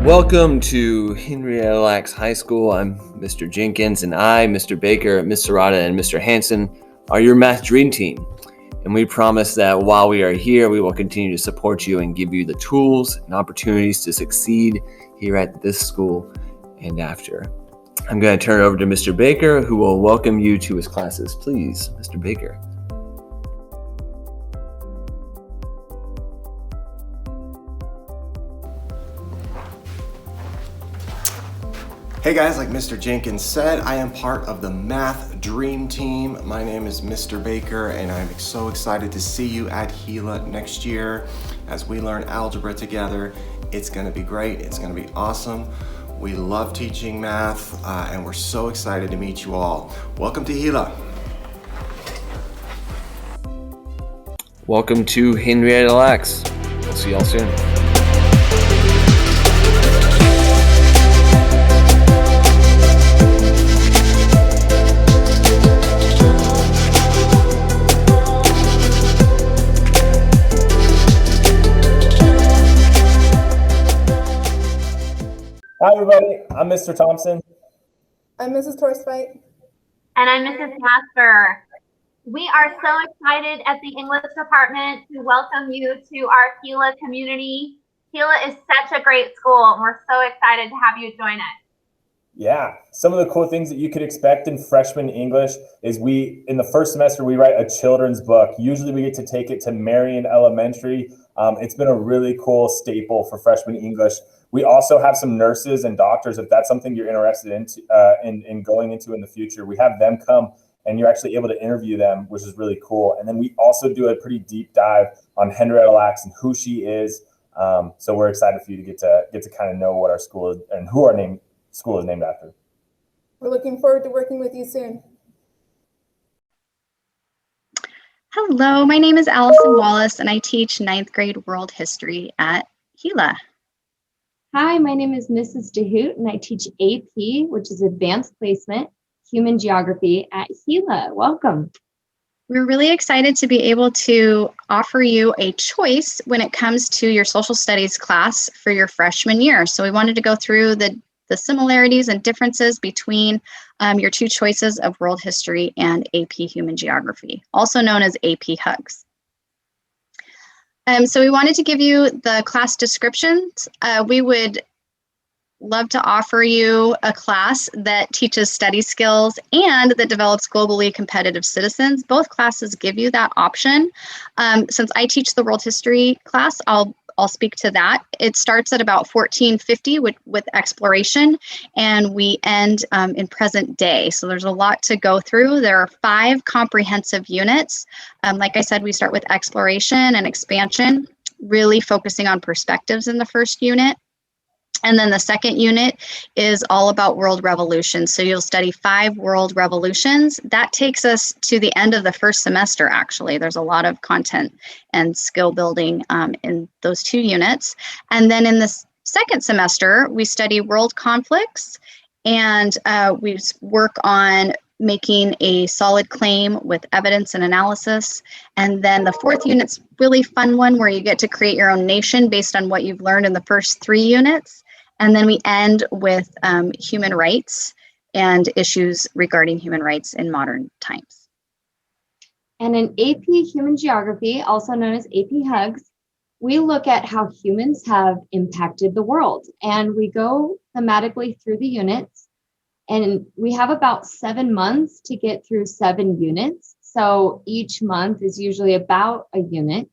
Welcome to Henrietta High School. I'm Mr. Jenkins, and I, Mr. Baker, Ms. Serrata, and Mr. Hanson are your math dream team. And we promise that while we are here, we will continue to support you and give you the tools and opportunities to succeed here at this school and after. I'm going to turn it over to Mr. Baker, who will welcome you to his classes. Please, Mr. Baker. Hey guys, like Mr. Jenkins said, I am part of the Math Dream Team. My name is Mr. Baker, and I'm so excited to see you at Gila next year as we learn algebra together. It's gonna be great, it's gonna be awesome. We love teaching math, and we're so excited to meet you all. Welcome to Gila. Welcome to Henrietta Lax. We'll see y'all soon. Hi everybody, I'm Mr. Thompson. I'm Mrs. Torsveit. And I'm Mrs. Casper. We are so excited at the English department to welcome you to our Gila community. Gila is such a great school, and we're so excited to have you join us. Yeah, some of the cool things that you could expect in freshman English is in the first semester, we write a children's book. Usually we get to take it to Marion Elementary. It's been a really cool staple for freshman English. We also have some nurses and doctors, if that's something you're interested in going into in the future. We have them come and you're actually able to interview them, which is really cool. And then we also do a pretty deep dive on Henrietta Lax and who she is. So we're excited for you to get to kind of know what our school is and who our school is named after. We're looking forward to working with you soon. Hello, my name is Allison Wallace, and I teach 9th grade world history at Gila. Hi, my name is Mrs. DeHoot, and I teach AP, which is Advanced Placement, Human Geography at Gila. Welcome. We're really excited to be able to offer you a choice when it comes to your social studies class for your freshman year. So we wanted to go through the similarities and differences between your two choices of world history and AP Human Geography, also known as AP Hugs. So we wanted to give you the class descriptions. We would love to offer you a class that teaches study skills and that develops globally competitive citizens. Both classes give you that option. Since I teach the world history class, I'll speak to that. It starts at about 1450 with exploration, and we end in present day. So there's a lot to go through. There are 5 comprehensive units. Like I said, we start with exploration and expansion, really focusing on perspectives in the first unit. And then the second unit is all about world revolutions. So you'll study 5 world revolutions. That takes us to the end of the first semester, actually. There's a lot of content and skill building in those 2 units. And then in the second semester, we study world conflicts, and we work on making a solid claim with evidence and analysis. And then the 4th unit's really fun one where you get to create your own nation based on what you've learned in the first 3 units. And then we end with human rights and issues regarding human rights in modern times. And in AP Human Geography, also known as AP Hugs, we look at how humans have impacted the world. And we go thematically through the units. And we have about 7 months to get through 7 units. So each month is usually about a unit.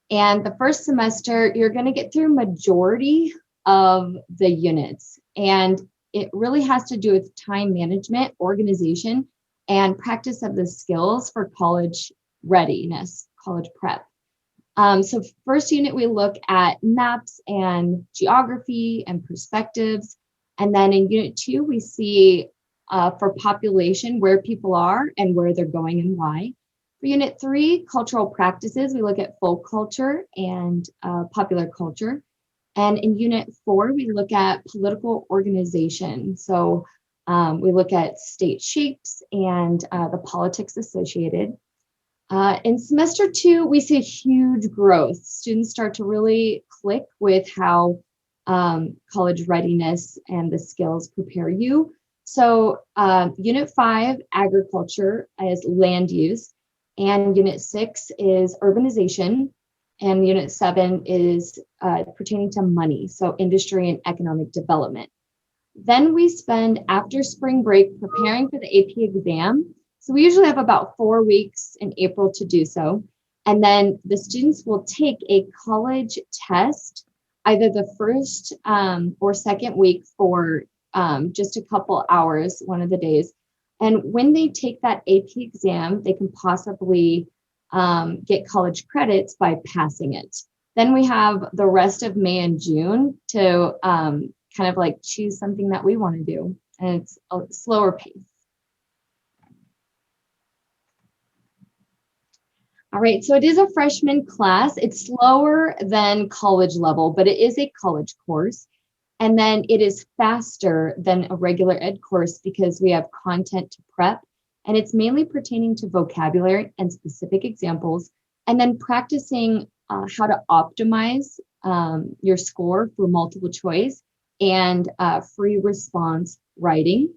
And the first semester, you're going to get through majority of the units. And it really has to do with time management, organization, and practice of the skills for college readiness, college prep. So first unit, we look at maps and geography and perspectives. And then in unit 2, we see for population, where people are and where they're going and why. For unit 3, cultural practices, we look at folk culture and popular culture. And in unit 4, we look at political organization. So we look at state shapes and the politics associated. In semester 2, we see huge growth. Students start to really click with how college readiness and the skills prepare you. So Unit 5, agriculture, is land use, and Unit 6 is urbanization, and Unit 7 is pertaining to money, so industry and economic development. Then we spend, after spring break, preparing for the AP exam. So we usually have about 4 weeks in April to do so. And then the students will take a college test, either the first or second week for just a couple hours, one of the days. And when they take that AP exam, they can possibly get college credits by passing it. Then we have the rest of May and June to kind of like choose something that we want to do. And it's a slower pace. All right, so it is a freshman class. It's slower than college level, but it is a college course. And then it is faster than a regular ed course because we have content to prep, and it's mainly pertaining to vocabulary and specific examples, and then practicing how to optimize your score for multiple choice and free response writing.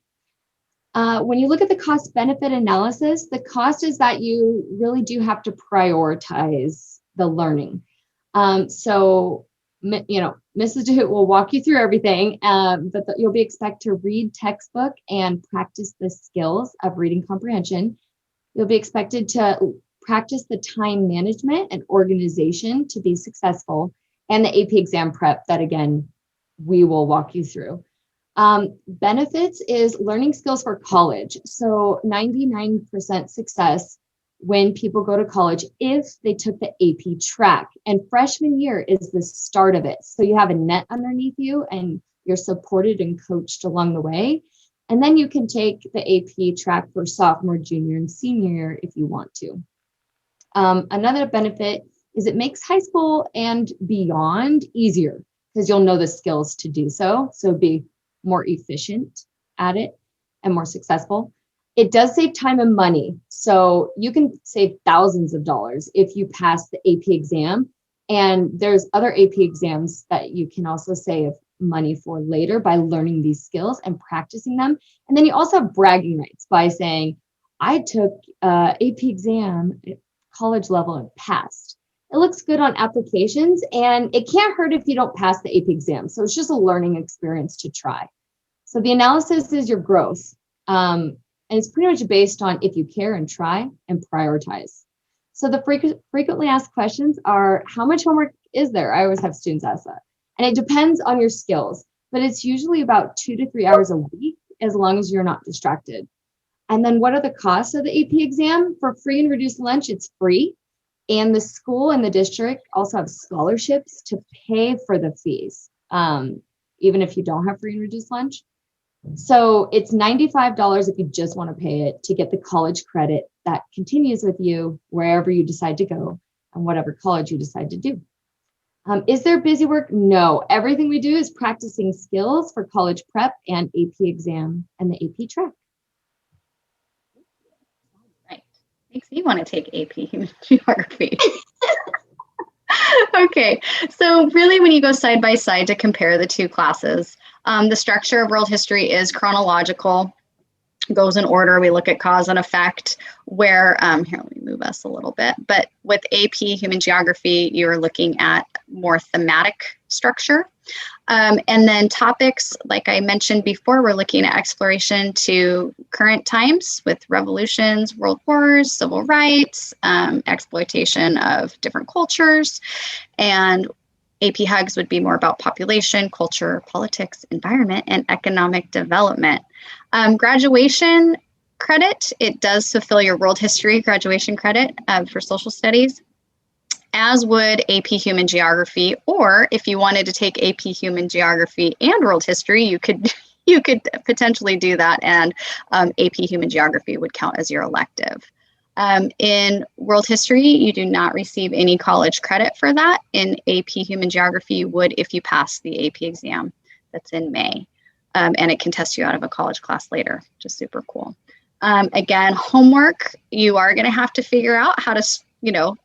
When you look at the cost benefit analysis, the cost is that you really do have to prioritize the learning. So, you know, Mrs. DeHoot will walk you through everything, but you'll be expected to read textbook and practice the skills of reading comprehension. You'll be expected to practice the time management and organization to be successful, and the AP exam prep that, again, we will walk you through. Benefits is learning skills for college. So 99% success when people go to college if they took the AP track. And freshman year is the start of it. So you have a net underneath you and you're supported and coached along the way. And then you can take the AP track for sophomore, junior, and senior year if you want to. Another benefit is it makes high school and beyond easier because you'll know the skills to do so. So be more efficient at it and more successful. It does save time and money. So you can save thousands of dollars if you pass the AP exam. And there's other AP exams that you can also save money for later by learning these skills and practicing them. And then you also have bragging rights by saying, I took AP exam at college level and passed. It looks good on applications, and it can't hurt if you don't pass the AP exam. So it's just a learning experience to try. So the analysis is your growth. And it's pretty much based on if you care and try and prioritize. So the frequently asked questions are, how much homework is there? I always have students ask that. And it depends on your skills, but it's usually about 2 to 3 hours a week, as long as you're not distracted. And then what are the costs of the AP exam? For free and reduced lunch, it's free. And the school and the district also have scholarships to pay for the fees, even if you don't have free and reduced lunch. So it's $95 if you just want to pay it to get the college credit that continues with you wherever you decide to go and whatever college you decide to do. Is there busy work? No. Everything we do is practicing skills for college prep and AP exam and the AP track. Makes me want to take AP Human Geography. Okay, so really when you go side by side to compare the two classes, the structure of world history is chronological, goes in order. We look at cause and effect, where, here, let me move us a little bit, but with AP Human Geography, you're looking at more thematic structure. And then topics, like I mentioned before, we're looking at exploration to current times with revolutions, world wars, civil rights, exploitation of different cultures, and AP Hugs would be more about population, culture, politics, environment, and economic development. Graduation credit, it does fulfill your world history graduation credit for social studies, as would AP Human Geography, or if you wanted to take AP Human Geography and World History, you could potentially do that, and AP Human Geography would count as your elective. In World History, you do not receive any college credit for that. In AP Human Geography, you would if you pass the AP exam that's in May, and it can test you out of a college class later, which is super cool. Again, homework, you are going to have to figure out how to,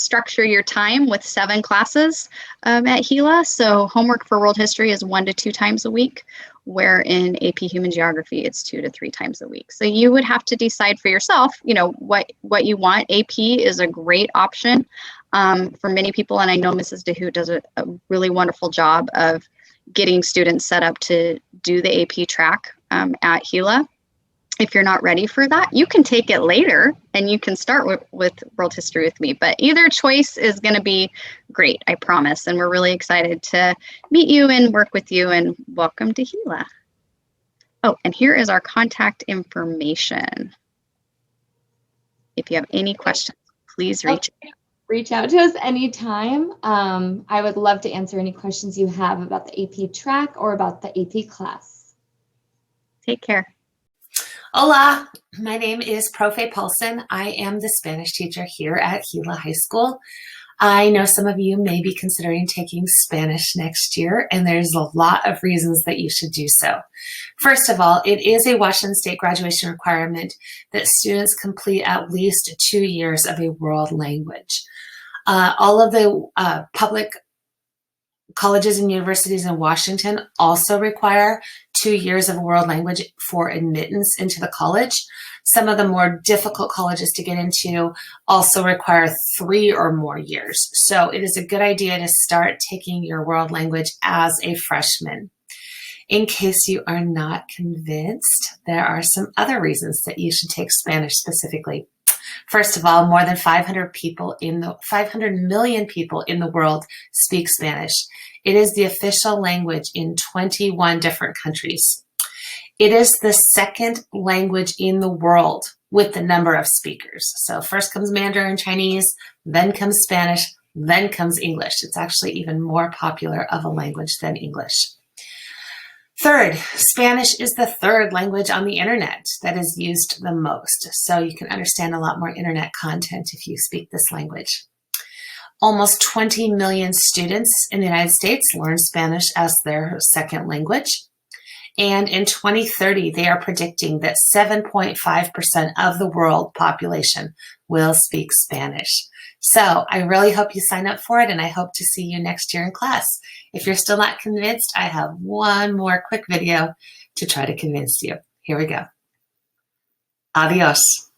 structure your time with 7 classes at Gila. So homework for world history is 1 to 2 times a week, where in AP Human Geography, it's 2 to 3 times a week. So you would have to decide for yourself, what you want. AP is a great option for many people, and I know Mrs. DeHoot does a really wonderful job of getting students set up to do the AP track at Gila. If you're not ready for that, you can take it later and you can start with world history with me. But either choice is going to be great, I promise. And we're really excited to meet you and work with you, and welcome to Gila. Oh, and here is our contact information. If you have any questions, please reach out to us anytime. I would love to answer any questions you have about the AP track or about the AP class. Take care. Hola, my name is Profe Paulson. I am the Spanish teacher here at Gila High School. I know some of you may be considering taking Spanish next year, and there's a lot of reasons that you should do so. First of all, it is a Washington State graduation requirement that students complete at least 2 years of a world language. All of the public colleges and universities in Washington also require 2 years of a world language for admittance into the college. Some of the more difficult colleges to get into also require 3 or more years. So it is a good idea to start taking your world language as a freshman. In case you are not convinced, there are some other reasons that you should take Spanish specifically. First of all, more than 500 million people in the world speak Spanish. It is the official language in 21 different countries. It is the second language in the world with the number of speakers. So first comes Mandarin Chinese, then comes Spanish, then comes English. It's actually even more popular of a language than English. Third, Spanish is the third language on the internet that is used the most. So you can understand a lot more internet content if you speak this language. Almost 20 million students in the United States learn Spanish as their second language. And in 2030, they are predicting that 7.5% of the world population will speak Spanish. So I really hope you sign up for it, and I hope to see you next year in class. If you're still not convinced, I have one more quick video to try to convince you. Here we go. Adios.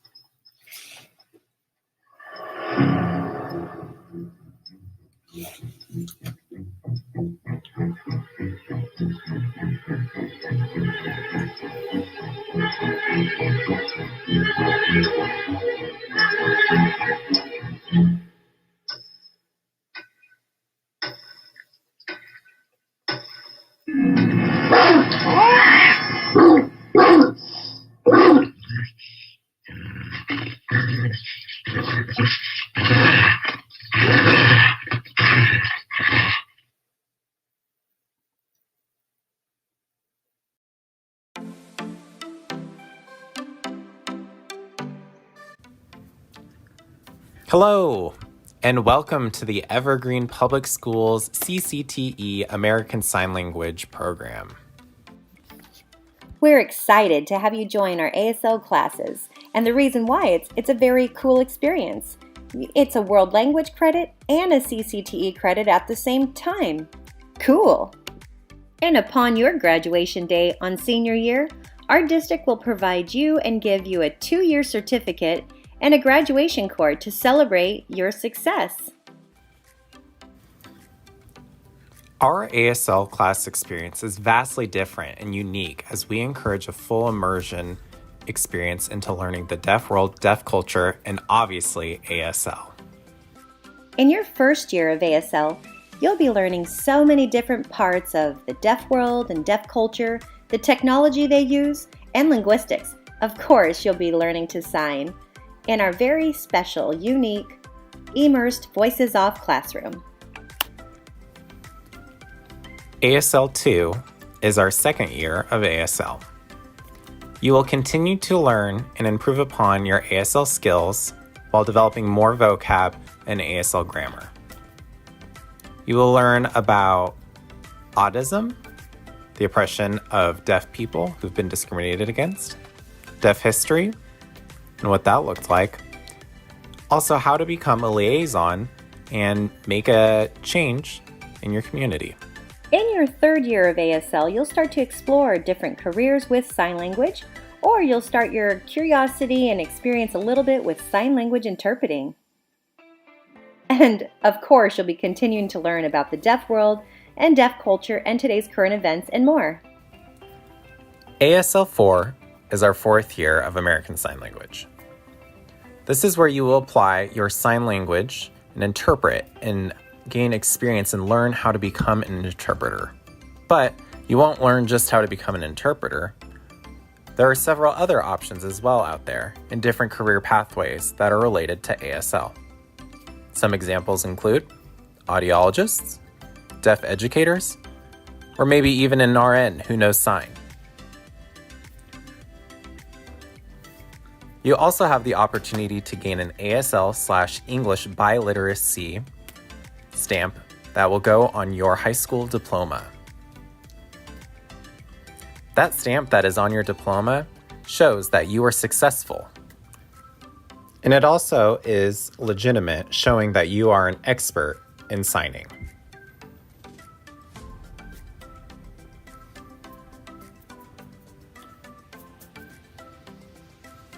Hello, and welcome to the Evergreen Public Schools CCTE American Sign Language program. We're excited to have you join our ASL classes, and the reason why it's a very cool experience. It's a world language credit and a CCTE credit at the same time. Cool! And upon your graduation day on senior year, our district will provide you and give you a 2-year certificate and a graduation cord to celebrate your success. Our ASL class experience is vastly different and unique as we encourage a full immersion experience into learning the deaf world, deaf culture, and obviously ASL. In your first year of ASL, you'll be learning so many different parts of the deaf world and deaf culture, the technology they use, and linguistics. Of course, you'll be learning to sign in our very special, unique, immersed Voices Off classroom. ASL 2 is our second year of ASL. You will continue to learn and improve upon your ASL skills while developing more vocab and ASL grammar. You will learn about autism, the oppression of deaf people who've been discriminated against, deaf history, and what that looked like. Also, how to become a liaison and make a change in your community. In your third year of ASL, you'll start to explore different careers with sign language, or you'll start your curiosity and experience a little bit with sign language interpreting. And of course, you'll be continuing to learn about the deaf world and deaf culture and today's current events and more. ASL 4 is our fourth year of American Sign Language. This is where you will apply your sign language and interpret and gain experience and learn how to become an interpreter. But you won't learn just how to become an interpreter. There are several other options as well out there in different career pathways that are related to ASL. Some examples include audiologists, deaf educators, or maybe even an RN who knows sign. You also have the opportunity to gain an ASL/English biliteracy stamp that will go on your high school diploma. That stamp that is on your diploma shows that you are successful. And it also is legitimate, showing that you are an expert in signing.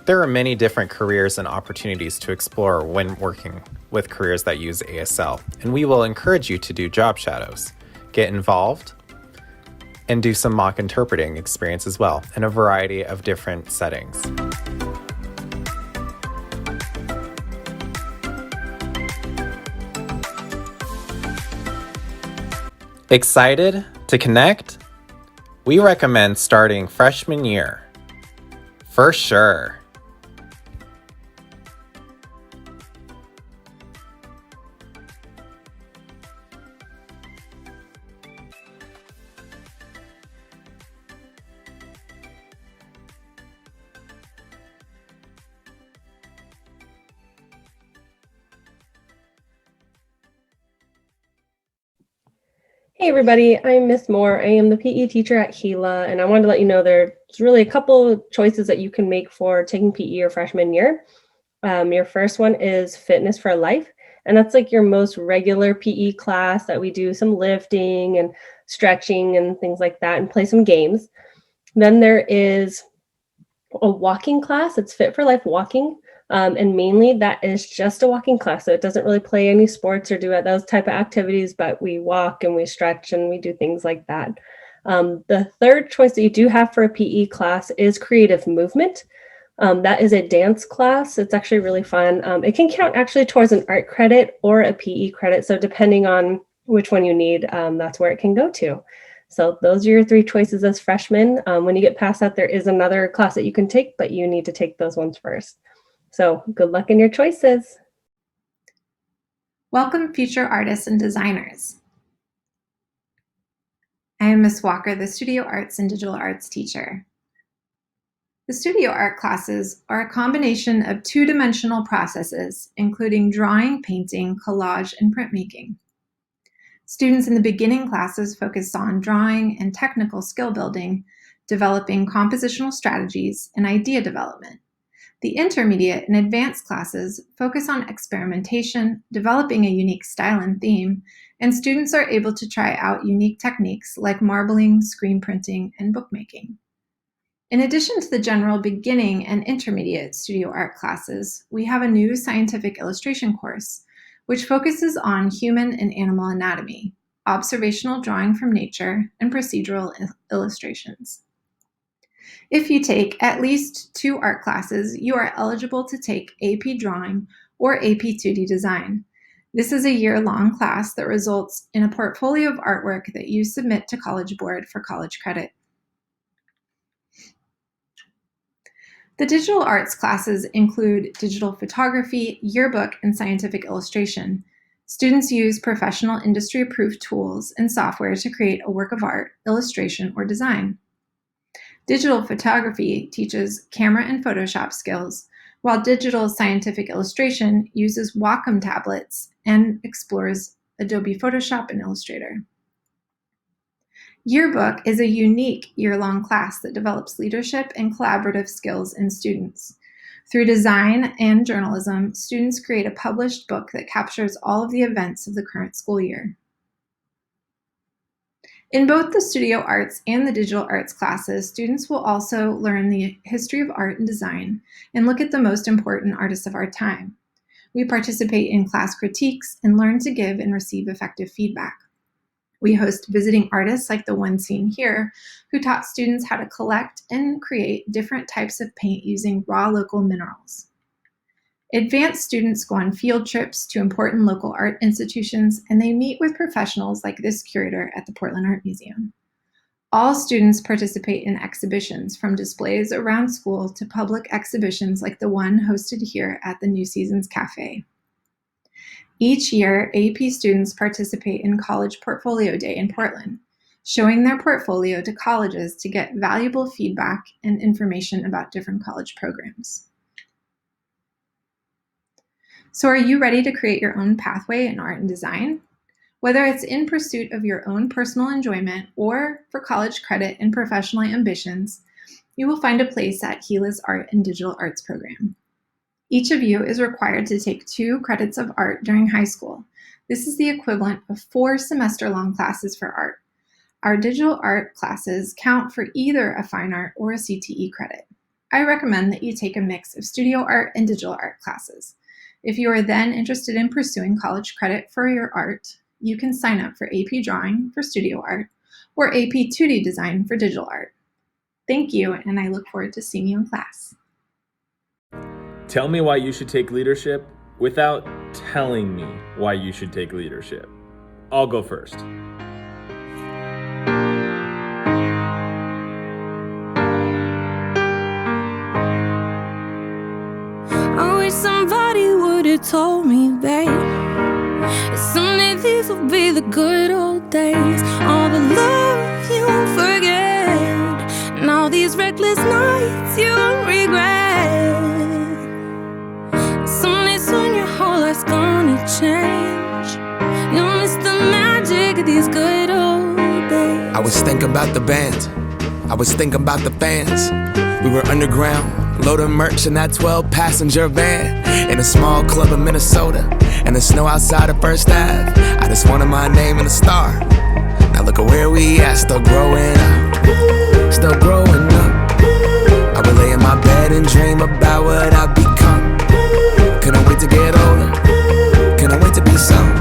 There are many different careers and opportunities to explore when working with careers that use ASL, and we will encourage you to do job shadows, get involved, and do some mock interpreting experience as well in a variety of different settings. Excited to connect? We recommend starting freshman year. For sure. Hey everybody, I'm Miss Moore. I am the PE teacher at Gila, and I wanted to let you know there's really a couple of choices that you can make for taking PE your freshman year. Your first one is Fitness for Life, and that's like your most regular PE class that we do some lifting and stretching and things like that and play some games. Then there is a walking class. It's Fit for Life walking. And mainly that is just a walking class. So it doesn't really play any sports or do those type of activities, but we walk and we stretch and we do things like that. The third choice that you do have for a PE class is creative movement. That is a dance class. It's actually really fun. It can count actually towards an art credit or a PE credit. So depending on which one you need, that's where it can go to. So those are your three choices as freshmen. When you get past that, there is another class that you can take, but you need to take those ones first. So good luck in your choices. Welcome, future artists and designers. I am Ms. Walker, the Studio Arts and Digital Arts teacher. The studio art classes are a combination of two-dimensional processes, including drawing, painting, collage, and printmaking. Students in the beginning classes focus on drawing and technical skill building, developing compositional strategies, and idea development. The intermediate and advanced classes focus on experimentation, developing a unique style and theme, and students are able to try out unique techniques like marbling, screen printing, and bookmaking. In addition to the general beginning and intermediate studio art classes, we have a new scientific illustration course, which focuses on human and animal anatomy, observational drawing from nature, and procedural illustrations. If you take at least 2 art classes, you are eligible to take AP Drawing or AP 2D Design. This is a year-long class that results in a portfolio of artwork that you submit to College Board for college credit. The digital arts classes include digital photography, yearbook, and scientific illustration. Students use professional industry-approved tools and software to create a work of art, illustration, or design. Digital photography teaches camera and Photoshop skills, while digital scientific illustration uses Wacom tablets and explores Adobe Photoshop and Illustrator. Yearbook is a unique year-long class that develops leadership and collaborative skills in students. Through design and journalism, students create a published book that captures all of the events of the current school year. In both the studio arts and the digital arts classes, students will also learn the history of art and design and look at the most important artists of our time. We participate in class critiques and learn to give and receive effective feedback. We host visiting artists like the one seen here, who taught students how to collect and create different types of paint using raw local minerals. Advanced students go on field trips to important local art institutions, and they meet with professionals like this curator at the Portland Art Museum. All students participate in exhibitions, from displays around school to public exhibitions like the one hosted here at the New Seasons Cafe. Each year, AP students participate in College Portfolio Day in Portland, showing their portfolio to colleges to get valuable feedback and information about different college programs. So are you ready to create your own pathway in art and design? Whether it's in pursuit of your own personal enjoyment or for college credit and professional ambitions, you will find a place at Gila's Art and Digital Arts program. Each of you is required to take 2 credits of art during high school. This is the equivalent of 4 semester-long classes for art. Our digital art classes count for either a fine art or a CTE credit. I recommend that you take a mix of studio art and digital art classes. If you are then interested in pursuing college credit for your art, you can sign up for AP Drawing for studio art or AP 2D Design for digital art. Thank you, and I look forward to seeing you in class. Tell me why you should take leadership without telling me why you should take leadership. I'll go first. I wish somebody would have told me, babe, someday these will be the good old days. All the love you won't forget, and all these reckless nights you won't regret. Someday soon your whole life's gonna change. You'll miss the magic of these good old days. I was thinking about the band, I was thinking about the fans. We were underground, loading merch in that 12-passenger van, in a small club in Minnesota, and the snow outside of First Ave. I just wanted my name and a star. Now look at where we at, still growing up, still growing up. I would lay in my bed and dream about what I'd become. Couldn't wait to get older, couldn't wait to be some.